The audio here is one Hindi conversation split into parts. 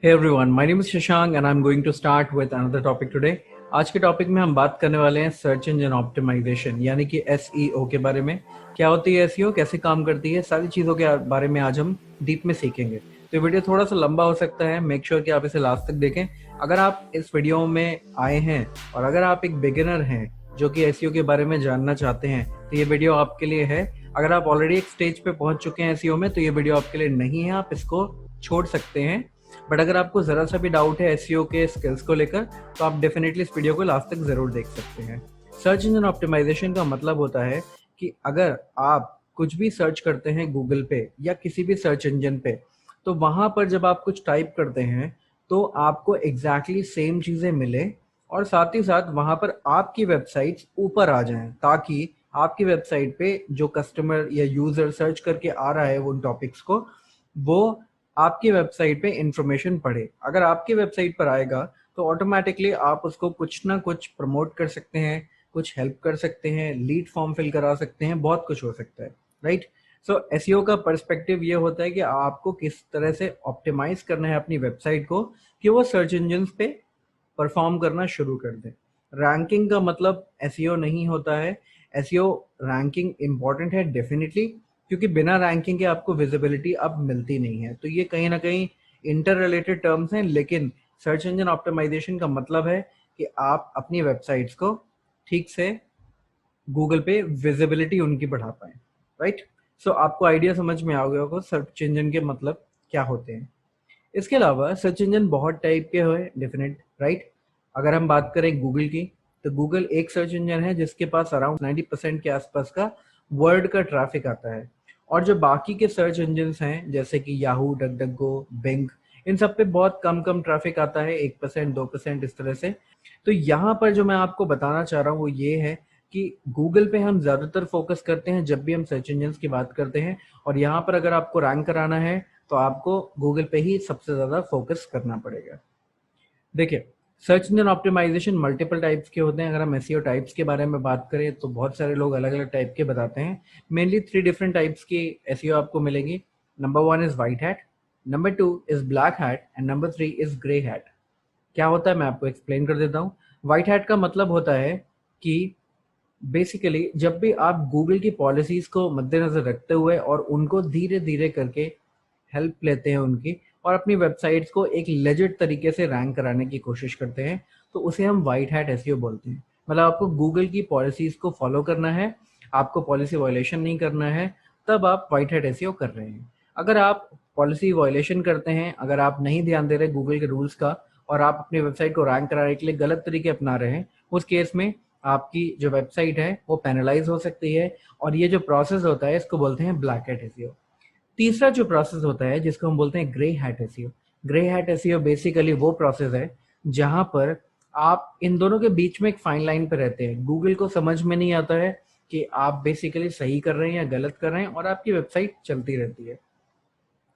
Hey everyone, my name is Shashank and I'm going to start with another topic today. आज के टॉपिक में हम बात करने वाले हैं सर्च इंजन ऑप्टिमाइजेशन यानी कि एसईओ के बारे में। क्या होती है एसईओ, कैसे काम करती है, सारी चीज़ों के बारे में आज हम डीप में सीखेंगे। तो ये वीडियो थोड़ा सा लंबा हो सकता है, मेक श्योर कि आप इसे लास्ट तक देखें। अगर आप इस वीडियो में आए हैं और अगर आप एक बिगिनर हैं जो कि एसईओ के बारे में जानना चाहते हैं तो ये वीडियो आपके लिए है। अगर आप ऑलरेडी एक स्टेज पे पहुंच चुके हैं एसईओ में तो ये वीडियो आपके लिए नहीं है, आप इसको छोड़ सकते हैं। बट अगर आपको ज़रा सा भी डाउट है एसईओ के स्किल्स को लेकर तो आप डेफिनेटली इस वीडियो को लास्ट तक ज़रूर देख सकते हैं। सर्च इंजन ऑप्टिमाइजेशन का मतलब होता है कि अगर आप कुछ भी सर्च करते हैं गूगल पे या किसी भी सर्च इंजन पे, तो वहाँ पर जब आप कुछ टाइप करते हैं तो आपको एग्जैक्टली सेम चीज़ें मिले और साथ ही साथ वहाँ पर आपकी वेबसाइट्स ऊपर आ जाएं, ताकि आपकी वेबसाइट पे जो कस्टमर या यूज़र सर्च करके आ रहा है उन टॉपिक्स को, वो आपकी वेबसाइट पे इंफॉर्मेशन पढ़े। अगर आपकी वेबसाइट पर आएगा तो ऑटोमेटिकली आप उसको कुछ ना कुछ प्रमोट कर सकते हैं, कुछ हेल्प कर सकते हैं, लीड फॉर्म फिल करा सकते हैं, बहुत कुछ हो सकता है, राइट। सो एसईओ का पर्सपेक्टिव ये होता है कि आपको किस तरह से ऑप्टिमाइज करना है अपनी वेबसाइट को कि वो सर्च इंजन पे परफॉर्म करना शुरू कर दें। रैंकिंग का मतलब एसईओ नहीं होता है। एसईओ रैंकिंग इम्पॉर्टेंट है डेफिनेटली, क्योंकि बिना रैंकिंग के आपको विजिबिलिटी अब मिलती नहीं है। तो ये कहीं ना कहीं इंटर रिलेटेड टर्म्स हैं, लेकिन सर्च इंजन ऑप्टिमाइजेशन का मतलब है कि आप अपनी वेबसाइट्स को ठीक से गूगल पे विजिबिलिटी उनकी बढ़ा पाएं, राइट। सो आपको आइडिया समझ में आ गया होगा सर्च इंजन के मतलब क्या होते हैं। इसके अलावा सर्च इंजन बहुत टाइप के हुए डेफिनेट, राइट। अगर हम बात करें गूगल की, तो गूगल एक सर्च इंजन है जिसके पास अराउंड 90% के आसपास का वर्ल्ड का ट्रैफिक आता है। और जो बाकी के सर्च इंजन हैं जैसे कि याहू, डक डक गो, बिंग, इन सब पे बहुत कम कम ट्रैफिक आता है, 1% 2% इस तरह से। तो यहाँ पर जो मैं आपको बताना चाह रहा हूँ वो ये है कि गूगल पे हम ज़्यादातर फोकस करते हैं जब भी हम सर्च इंजन की बात करते हैं। और यहाँ पर अगर आपको रैंक कराना है तो आपको गूगल पे ही सबसे ज़्यादा फोकस करना पड़ेगा। देखिए, search engine optimisation multiple types के होते हैं। अगर हम एसईओ टाइप्स के बारे में बात करें तो बहुत सारे लोग अलग अलग टाइप के बताते हैं। मेनली 3 डिफरेंट टाइप्स की एसईओ आपको मिलेंगी। Number 1 is white hat, number 2 is black hat and number 3 is grey hat. क्या होता है मैं आपको एक्सप्लेन कर देता हूँ। वाइट हैट का मतलब होता है कि बेसिकली जब भी आप गूगल की पॉलिसीज को मद्देनजर रखते हुए और उनको धीरे धीरे करके हेल्प लेते हैं उनकी, और अपनी वेबसाइट्स को एक लेजिट तरीके से रैंक कराने की कोशिश करते हैं, तो उसे हम वाइट हैट एसईओ बोलते हैं। मतलब आपको गूगल की पॉलिसीज को फॉलो करना है, आपको पॉलिसी वायलेशन नहीं करना है, तब आप वाइट हैट एसईओ कर रहे हैं। अगर आप पॉलिसी वायलेशन करते हैं, अगर आप नहीं ध्यान दे रहे गूगल के रूल्स का और आप अपनी वेबसाइट को रैंक कराने के लिए गलत तरीके अपना रहे हैं, उस केस में आपकी जो वेबसाइट है वो पेनलाइज हो सकती है। और ये जो प्रोसेस होता है इसको बोलते हैं ब्लैक हैट एसईओ। तीसरा जो प्रोसेस होता है जिसको हम बोलते हैं grey hat SEO. Grey hat SEO basically वो प्रोसेस है जहां पर आप इन दोनों के बीच में एक फाइन लाइन पे रहते हैं। गूगल को समझ में नहीं आता है कि आप बेसिकली सही कर रहे हैं या गलत कर रहे हैं, और आपकी वेबसाइट चलती रहती है।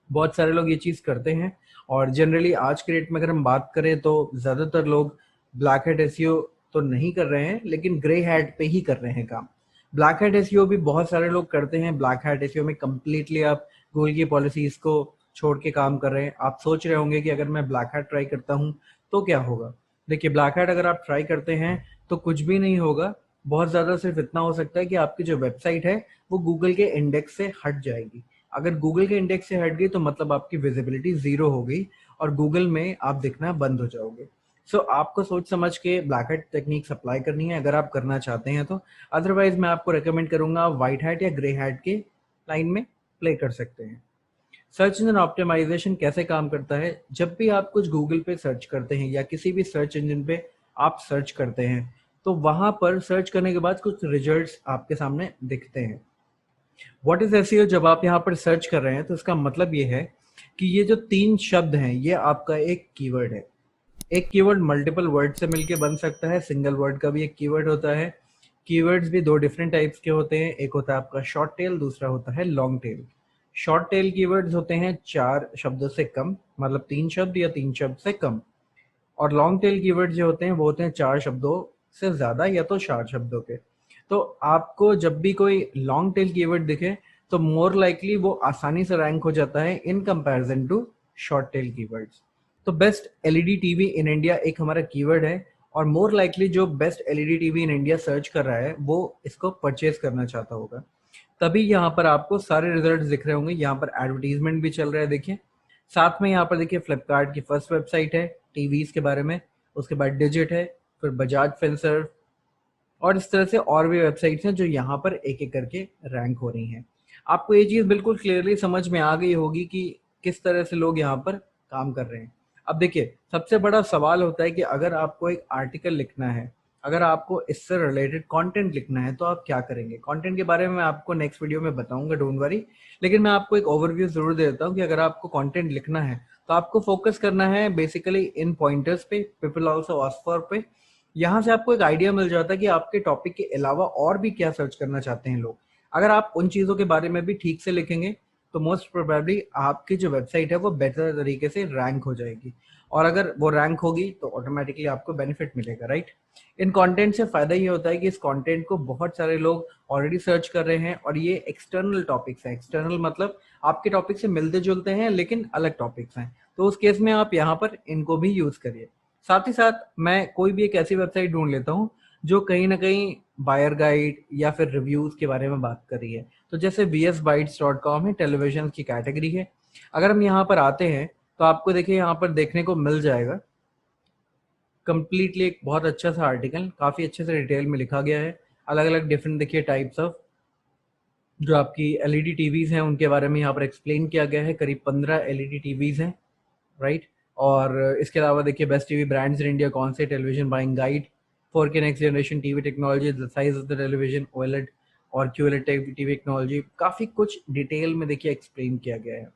बहुत सारे लोग ये चीज़ करते हैं, और जनरली आज के डेट में अगर हम बात करें तो ज़्यादातर लोग ब्लैक हैट एसईओ तो नहीं कर रहे हैं, लेकिन ग्रे हैट पे ही कर रहे हैं काम। ब्लैक हैट एसईओ भी बहुत सारे लोग करते हैं। ब्लैक हैट एसईओ में कम्प्लीटली आप गूगल की पॉलिसीज को छोड़ के काम कर रहे हैं। आप सोच रहे होंगे कि अगर मैं ब्लैक हैट ट्राई करता हूँ तो क्या होगा। देखिए, ब्लैक हैट अगर आप ट्राई करते हैं तो कुछ भी नहीं होगा। बहुत ज़्यादा सिर्फ इतना हो सकता है कि आपकी जो वेबसाइट है वो गूगल के इंडेक्स से हट जाएगी। अगर गूगल के इंडेक्स से हट गई तो मतलब आपकी विजिबिलिटी 0 हो गई और गूगल में आप दिखना बंद हो जाओगे। सो आपको सोच समझ के ब्लैक हैट टेक्निक अप्लाई करनी है अगर आप करना चाहते हैं तो। अदरवाइज मैं आपको रेकमेंड करूंगा आप व्हाइट हैट या ग्रे हैट के लाइन में प्ले कर सकते हैं। सर्च इंजन ऑप्टिमाइजेशन कैसे काम करता है? जब भी आप कुछ गूगल पे सर्च करते हैं या किसी भी सर्च इंजन पे आप सर्च करते हैं तो वहां पर सर्च करने के बाद कुछ रिजल्ट्स आपके सामने दिखते हैं। What is SEO? जब आप यहाँ पर सर्च कर रहे हैं तो इसका मतलब ये है कि ये जो 3 शब्द हैं ये आपका एक कीवर्ड है। एक कीवर्ड मल्टीपल वर्ड से मिलके बन सकता है, सिंगल वर्ड का भी एक कीवर्ड होता है। कीवर्ड्स भी 2 डिफरेंट टाइप्स के होते हैं, एक होता है आपका शॉर्ट टेल, दूसरा होता है long tail. Short tail keywords होते हैं 4 शब्दों से कम, मतलब 3 शब्द या 3 शब्द से कम। और लॉन्ग टेल कीवर्ड जो होते हैं वो होते हैं 4 शब्दों से ज्यादा या तो 4 शब्दों के। तो आपको जब भी कोई लॉन्ग टेल कीवर्ड दिखे तो मोर लाइकली वो आसानी से रैंक हो जाता है in comparison to short tail keywords. तो best LED TV in India एक हमारा कीवर्ड है, और मोर लाइकली जो best LED TV in India search कर रहा है वो इसको परचेज करना चाहता होगा। तभी यहाँ पर आपको सारे रिजल्ट दिख रहे होंगे। यहाँ पर एडवर्टीजमेंट भी चल रहा है, देखिए। साथ में यहाँ पर देखिए फ्लिपकार्ट की फर्स्ट वेबसाइट है टीवीज के बारे में, उसके बाद डिजिट है, फिर बजाज फिनसर्व, और इस तरह से और भी वेबसाइट्स हैं जो यहाँ पर एक एक करके रैंक हो रही हैं। आपको ये चीज़ बिल्कुल क्लियरली समझ में आ गई होगी कि किस तरह से लोग यहाँ पर काम कर रहे हैं। अब देखिए, सबसे बड़ा सवाल होता है कि अगर आपको एक आर्टिकल लिखना है, अगर आपको इससे रिलेटेड कंटेंट लिखना है, तो आप क्या करेंगे। कंटेंट के बारे में मैं आपको नेक्स्ट वीडियो में बताऊंगा, डोंट वरी। लेकिन मैं आपको एक ओवरव्यू जरूर दे देता हूँ कि अगर आपको कंटेंट लिखना है तो आपको फोकस करना है बेसिकली इन पॉइंटर्स पे, पीपल आल्सो आस्क फॉर पे। यहाँ से आपको एक आइडिया मिल जाता है कि आपके टॉपिक के अलावा और भी क्या सर्च करना चाहते हैं लोग। अगर आप उन चीज़ों के बारे में भी ठीक से लिखेंगे तो मोस्ट प्रोबेबली आपकी जो वेबसाइट है वो बेटर तरीके से रैंक हो जाएगी, और अगर वो रैंक होगी तो ऑटोमेटिकली आपको बेनिफिट मिलेगा, राइट। इन कंटेंट से फायदा ये होता है कि इस कंटेंट को बहुत सारे लोग ऑलरेडी सर्च कर रहे हैं, और ये एक्सटर्नल टॉपिक्स हैं। एक्सटर्नल मतलब आपके टॉपिक से मिलते जुलते हैं लेकिन अलग टॉपिक्स हैं, तो उस केस में आप यहाँ पर इनको भी यूज करिए। साथ ही साथ मैं कोई भी एक ऐसी वेबसाइट ढूंढ लेता हूँ जो कहीं ना कहीं बायर गाइड या फिर रिव्यूज के बारे में बात कर रही है। तो जैसे vsbytes.com है, टेलीविजन की कैटेगरी है। अगर हम यहाँ पर आते हैं तो आपको देखिए यहाँ पर देखने को मिल जाएगा कंप्लीटली एक बहुत अच्छा सा आर्टिकल, काफी अच्छे से डिटेल में लिखा गया है। अलग अलग डिफरेंट देखिए टाइप्स ऑफ जो आपकी एलईडी टीवीज हैं उनके बारे में यहाँ पर एक्सप्लेन किया गया है। करीब 15 एलईडी टीवीज हैं, राइट। और इसके अलावा देखिए best TV brands in India कौन से, television buying guide, 4K next generation TV technology, the size of the television, OLED और क्यूएलईडी टीवी टेक्नोलॉजी, काफी कुछ डिटेल में देखिए एक्सप्लेन किया गया है।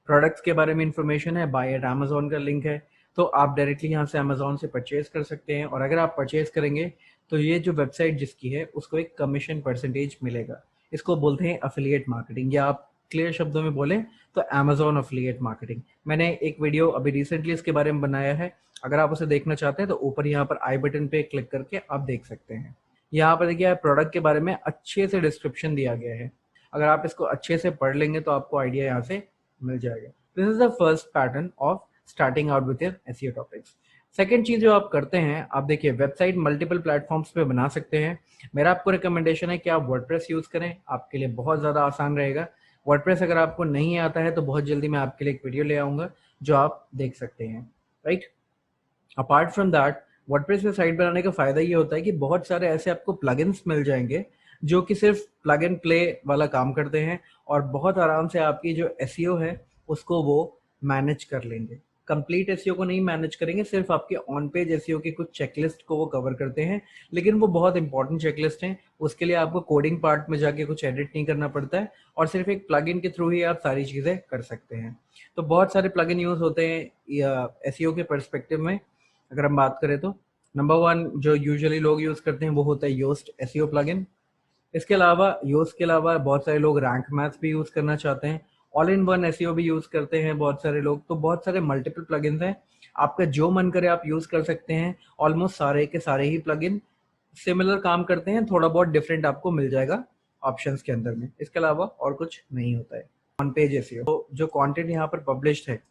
प्रोडक्ट्स के बारे में इंफॉर्मेशन है, बाय एट अमेजोन का लिंक है, तो आप डायरेक्टली यहाँ से अमेजोन से परचेज कर सकते हैं। और अगर आप परचेज करेंगे तो ये जो वेबसाइट जिसकी है उसको एक कमीशन परसेंटेज मिलेगा। इसको बोलते हैं अफिलिएट मार्केटिंग, या आप क्लियर शब्दों में बोलें तो अमेजोन अफिलिएट मार्केटिंग। मैंने एक वीडियो अभी रिसेंटली इसके बारे में बनाया है, अगर आप उसे देखना चाहते हैं तो ऊपर यहाँ पर आई बटन पे क्लिक करके आप देख सकते हैं। यहाँ पर देखिए प्रोडक्ट के बारे में अच्छे से डिस्क्रिप्शन दिया गया है, अगर आप इसको अच्छे से पढ़ लेंगे तो आपको आइडिया यहाँ से मिल जाएगा। This is the first pattern of starting out with your SEO topics. Second चीज जो आप करते हैं, आप देखिए वेबसाइट मल्टीपल प्लेटफॉर्म्स पे बना सकते हैं। मेरा आपको रिकमेंडेशन है कि आप वर्डप्रेस यूज करें, आपके लिए बहुत ज्यादा आसान रहेगा। वर्डप्रेस अगर आपको नहीं आता है तो बहुत जल्दी मैं आपके लिए एक वीडियो ले आऊंगा जो आप देख सकते हैं, right. Apart from that, WordPress पे साइट बनाने का फायदा ये होता है कि बहुत सारे ऐसे आपको प्लगइन्स मिल जाएंगे जो कि सिर्फ प्लग एंड प्ले वाला काम करते हैं, और बहुत आराम से आपकी जो एसईओ है उसको वो मैनेज कर लेंगे। कंप्लीट एसईओ को नहीं मैनेज करेंगे, सिर्फ आपके ऑन पेज एसईओ की कुछ चेकलिस्ट को वो कवर करते हैं, लेकिन वो बहुत इंपॉर्टेंट चेकलिस्ट हैं। उसके लिए आपको कोडिंग पार्ट में जाके कुछ एडिट नहीं करना पड़ता है, और सिर्फ एक प्लगइन के थ्रू ही आप सारी चीजें कर सकते हैं। तो बहुत सारे प्लगइन यूज होते हैं एसईओ के पर्सपेक्टिव में। अगर हम बात करें तो नंबर 1 जो यूजुअली लोग यूज करते हैं वो होता है योस्ट एसईओ प्लगइन। इसके अलावा योस्ट के अलावा बहुत सारे लोग रैंक मैथ्स भी यूज करना चाहते हैं, ऑल इन वन एसईओ भी यूज करते हैं बहुत सारे लोग। तो बहुत सारे मल्टीपल प्लगइन्स हैं, आपका जो मन करे आप यूज कर सकते हैं। ऑलमोस्ट सारे के सारे ही प्लगइन सिमिलर काम करते हैं, थोड़ा बहुत डिफरेंट आपको मिल जाएगा ऑप्शंस के अंदर में। इसके अलावा और कुछ नहीं होता है। ऑन पेज एसईओ तो जो कंटेंट यहाँ पर पब्लिश्ड है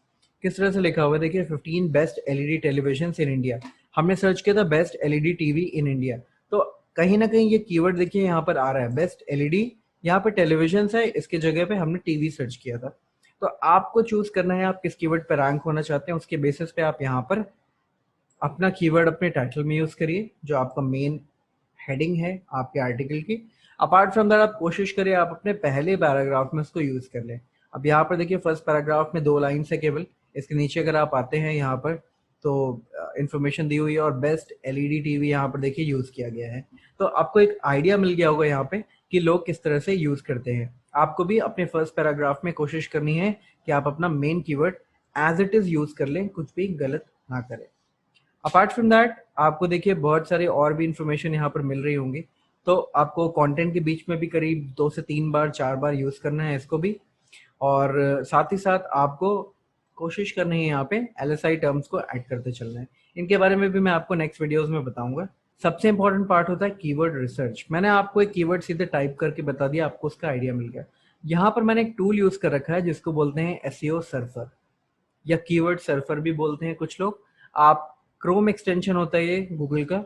किस तरह से लिखा हुआ है, देखिए 15 best LED television in India. हमने सर्च किया था best LED TV in India, तो कहीं ना कहीं ये कीवर्ड देखिए यहाँ पर आ रहा है बेस्ट एलईडी। यहाँ पे टेलीविजन है, इसके जगह पे हमने टीवी सर्च किया था। तो आपको चूज करना है आप किस कीवर्ड पे रैंक होना चाहते हैं, उसके बेसिस पे आप यहाँ पर अपना कीवर्ड अपने टाइटल में यूज करिए जो आपका मेन हेडिंग है आपके आर्टिकल की। अपार्ट फ्रॉम दैट आप कोशिश करिए आप अपने पहले पैराग्राफ में उसको यूज कर लें। अब यहाँ पर देखिए फर्स्ट पैराग्राफ में 2 लाइन्स है केवल, इसके नीचे अगर आप आते हैं यहाँ पर तो इंफॉर्मेशन दी हुई है, और बेस्ट एलईडी टीवी यहाँ पर देखिए यूज किया गया है। तो आपको एक आइडिया मिल गया होगा यहाँ पे कि लोग किस तरह से यूज करते हैं। आपको भी अपने फर्स्ट पैराग्राफ में कोशिश करनी है कि आप अपना main keyword as it is use कर लें, कुछ भी गलत ना करें। अपार्ट फ्रॉम दैट आपको देखिए बहुत सारे और भी इंफॉर्मेशन यहाँ पर मिल रही होंगी, तो आपको कंटेंट के बीच में भी करीब 2 से 3 बार 4 बार यूज करना है इसको भी। और साथ ही साथ आपको कोशिश करनी है यहाँ पे एलएसआई टर्म्स को ऐड करते चलना है। इनके बारे में भी मैं आपको नेक्स्ट वीडियोस में बताऊंगा। सबसे इंपॉर्टेंट पार्ट होता है कीवर्ड रिसर्च। मैंने आपको एक कीवर्ड सीधे टाइप करके बता दिया, आपको उसका आइडिया मिल गया। यहाँ पर मैंने एक टूल यूज कर रखा है जिसको बोलते हैं एसईओ सर्फर। या कीवर्ड सर्फर भी बोलते हैं कुछ लोग। आप क्रोम एक्सटेंशन होता है ये गूगल का,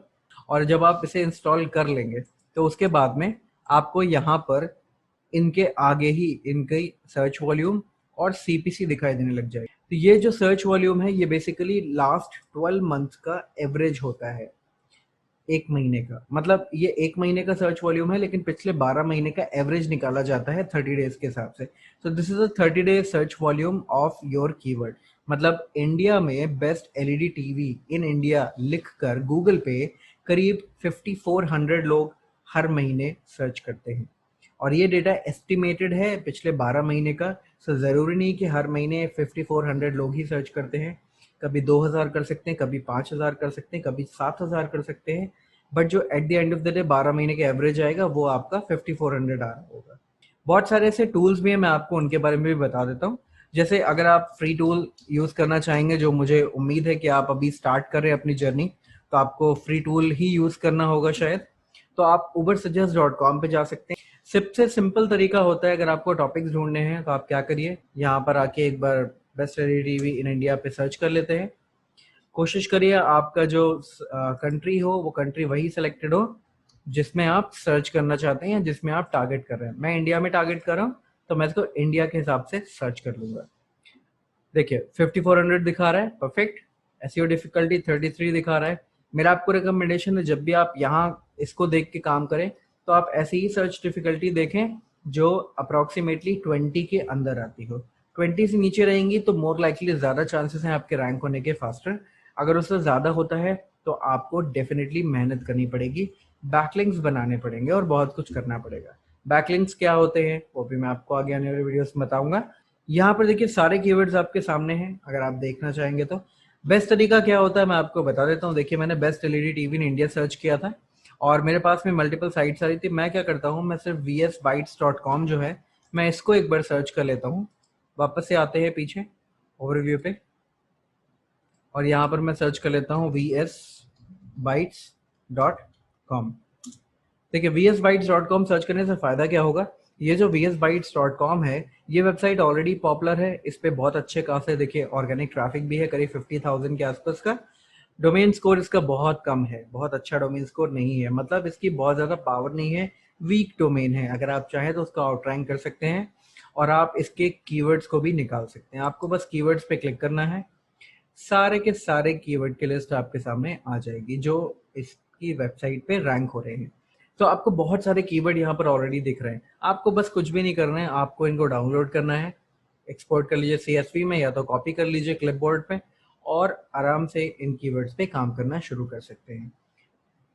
और जब आप इसे इंस्टॉल कर लेंगे तो उसके बाद में आपको यहाँ पर इनके आगे ही इनकी सर्च वॉल्यूम और सीपीसी दिखाई देने लग जाएगी। तो ये जो सर्च वॉल्यूम है ये बेसिकली लास्ट 12 मंथ का एवरेज होता है, एक महीने का। मतलब ये एक महीने का सर्च वॉल्यूम है, लेकिन पिछले 12 महीने का एवरेज निकाला जाता है 30 डेज के हिसाब से। So this is a 30 day search volume of your keyword. मतलब इंडिया में best LED TV in India लिखकर गूगल पे करीब 5400 लोग हर महीने सर्च करते हैं, और ये डेटा एस्टिमेटेड है पिछले 12 महीने का। सो ज़रूरी नहीं कि हर महीने 5400 लोग ही सर्च करते हैं, कभी 2000 कर सकते हैं, कभी 5000 कर सकते हैं, कभी 7000 कर सकते हैं, बट जो at the end of the day 12 महीने का एवरेज आएगा वो आपका 5400 आ रहा होगा। बहुत सारे ऐसे टूल्स भी हैं, मैं आपको उनके बारे में भी बता देता हूँ। जैसे अगर आप फ्री टूल यूज़ करना चाहेंगे, जो मुझे उम्मीद है कि आप अभी स्टार्ट कर रहे हैं अपनी जर्नी, तो आपको फ्री टूल ही यूज़ करना होगा शायद, तो आप ubersuggest.com पे जा सकते हैं। सबसे सिंपल तरीका होता है, अगर आपको टॉपिक्स ढूंढने हैं तो आप क्या करिए, यहाँ पर आके एक बार best LED TV in India पे सर्च कर लेते हैं। कोशिश करिए आपका जो कंट्री हो वो कंट्री वही सिलेक्टेड हो जिसमें आप सर्च करना चाहते हैं, जिसमें आप टारगेट कर रहे हैं। मैं इंडिया में टारगेट कर रहा हूँ, तो मैं इसको इंडिया के हिसाब से सर्च कर लूंगा। देखिए 5400 दिखा रहा है, परफेक्ट। एसईओ डिफिकल्टी 33 दिखा रहा है। मेरा आपको रिकमेंडेशन है, जब भी आप यहाँ इसको देख के काम करें तो आप ऐसी ही सर्च डिफिकल्टी देखें जो अप्रॉक्सीमेटली 20 के अंदर आती हो। 20 से नीचे रहेंगी तो मोर लाइकली ज़्यादा चांसेस हैं आपके रैंक होने के फास्टर। अगर उससे ज़्यादा होता है तो आपको डेफिनेटली मेहनत करनी पड़ेगी, बैकलिंक्स बनाने पड़ेंगे और बहुत कुछ करना पड़ेगा। बैकलिंक्स क्या होते हैं वो भी मैं आपको आगे आने वाले वीडियोस में बताऊंगा। यहाँ पर देखिए सारे कीवर्ड्स आपके सामने हैं, अगर आप देखना चाहेंगे तो। बेस्ट तरीका क्या होता है मैं आपको बता देता हूँ। देखिए मैंने best LED TV in India search किया था और मेरे पास में मल्टीपल साइट्स आ रही थी। मैं क्या करता हूँ, मैं सिर्फ vsbytes.com जो है, मैं इसको एक बार सर्च कर लेता हूँ। वापस से आते हैं पीछे ओवरव्यू पे, और यहाँ पर मैं सर्च कर लेता हूँ vsbytes.com। देखिए vsbytes.com सर्च करने से फ़ायदा क्या होगा, ये जो vsbytes.com है ये वेबसाइट ऑलरेडी पॉपुलर है, इस पे बहुत अच्छे खासे देखिए ऑर्गेनिक ट्रैफिक भी है, करीब 50,000 के आसपास का। डोमेन स्कोर इसका बहुत कम है, बहुत अच्छा डोमेन स्कोर नहीं है, मतलब इसकी बहुत ज़्यादा पावर नहीं है, वीक डोमेन है। अगर आप चाहें तो उसका आउटरैंक कर सकते हैं और आप इसके कीवर्ड्स को भी निकाल सकते हैं। आपको बस कीवर्ड्स पे क्लिक करना है, सारे के सारे कीवर्ड की लिस्ट आपके सामने आ जाएगी जो इसकी वेबसाइट पे रैंक हो रहे हैं। तो आपको बहुत सारे कीवर्ड यहाँ पर ऑलरेडी दिख रहे हैं। आपको बस कुछ भी नहीं करना है, आपको इनको डाउनलोड करना है, एक्सपोर्ट कर लीजिए CSV में या तो कॉपी कर लीजिए क्लिपबोर्ड पे, और आराम से इन कीवर्ड्स पे काम करना शुरू कर सकते हैं।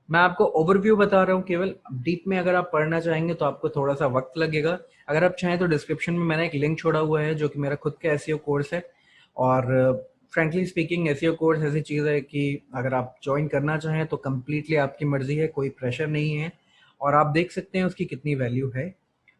मैं आपको ओवरव्यू बता रहा हूँ केवल, डीप में अगर आप पढ़ना चाहेंगे तो आपको थोड़ा सा वक्त लगेगा। अगर आप चाहें तो डिस्क्रिप्शन में मैंने एक लिंक छोड़ा हुआ है जो कि मेरा खुद का एसईओ कोर्स है, और फ्रेंकली स्पीकिंग एसईओ कोर्स ऐसी चीज़ है कि अगर आप ज्वाइन करना चाहें तो कम्प्लीटली आपकी मर्जी है, कोई प्रेशर नहीं है, और आप देख सकते हैं उसकी कितनी वैल्यू है।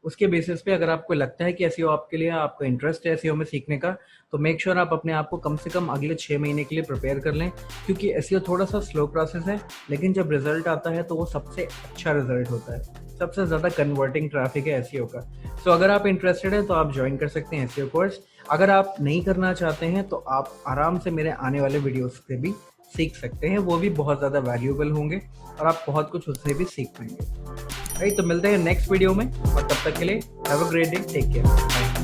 उसके बेसिस पे अगर आपको लगता है कि एसईओ आपके लिए, आपका इंटरेस्ट है एसईओ में सीखने का, तो मेक श्योर आप अपने आप को कम से कम अगले 6 महीने के लिए प्रिपेयर कर लें, क्योंकि एसईओ थोड़ा सा स्लो प्रोसेस है, लेकिन जब रिजल्ट आता है तो वो सबसे अच्छा रिजल्ट होता है, सबसे ज़्यादा कन्वर्टिंग ट्रैफिक है एसईओ का। सो अगर आप इंटरेस्टेड हैं तो आप ज्वाइन कर सकते हैं एसईओ कोर्स। अगर आप नहीं करना चाहते हैं तो आप आराम से मेरे आने वाले वीडियोस से भी सीख सकते हैं, वो भी बहुत ज़्यादा वैल्यूएबल होंगे और आप बहुत कुछ उससे भी सीख पाएंगे। राइट, तो मिलते हैं नेक्स्ट वीडियो में, और तब तक के लिए have a great day, take care, bye.